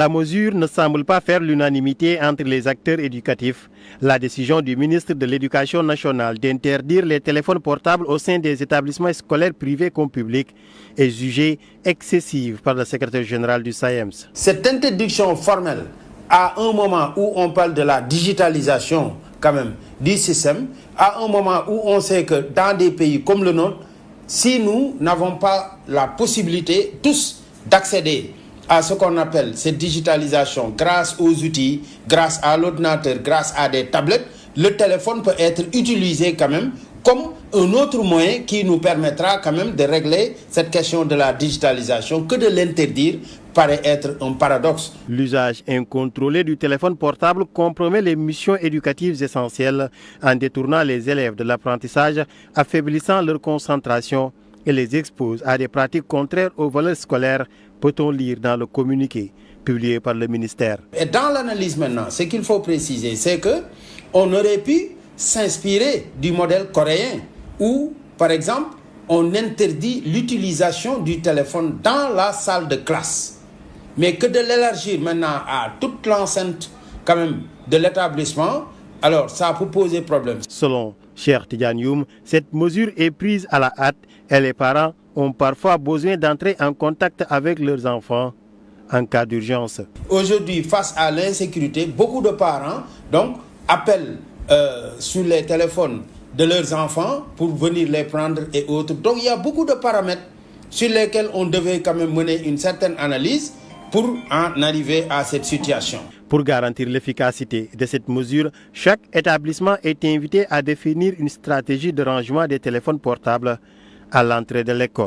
La mesure ne semble pas faire l'unanimité entre les acteurs éducatifs. La décision du ministre de l'Éducation nationale d'interdire les téléphones portables au sein des établissements scolaires privés comme publics est jugée excessive par le secrétaire général du SAEMS. Cette interdiction formelle, à un moment où on parle de la digitalisation quand même du système, à un moment où on sait que dans des pays comme le nôtre, si nous n'avons pas la possibilité tous d'accéder à ce qu'on appelle cette digitalisation grâce aux outils, grâce à l'ordinateur, grâce à des tablettes, le téléphone peut être utilisé quand même comme un autre moyen qui nous permettra quand même de régler cette question de la digitalisation. Que de l'interdire paraît être un paradoxe. L'usage incontrôlé du téléphone portable compromet les missions éducatives essentielles en détournant les élèves de l'apprentissage, affaiblissant leur concentration et les expose à des pratiques contraires aux valeurs scolaires, peut-on lire dans le communiqué publié par le ministère. Et dans l'analyse maintenant, ce qu'il faut préciser, c'est que on aurait pu s'inspirer du modèle coréen où, par exemple, on interdit l'utilisation du téléphone dans la salle de classe. Mais que de l'élargir maintenant à toute l'enceinte quand même de l'établissement, alors ça peut poser problème. Selon Cheikh Tidiane Youm, cette mesure est prise à la hâte et les parents ont parfois besoin d'entrer en contact avec leurs enfants en cas d'urgence. Aujourd'hui, face à l'insécurité, beaucoup de parents donc appellent sur les téléphones de leurs enfants pour venir les prendre et autres. Donc il y a beaucoup de paramètres sur lesquels on devait quand même mener une certaine analyse pour en arriver à cette situation. Pour garantir l'efficacité de cette mesure, chaque établissement est invité à définir une stratégie de rangement des téléphones portables à l'entrée de l'école.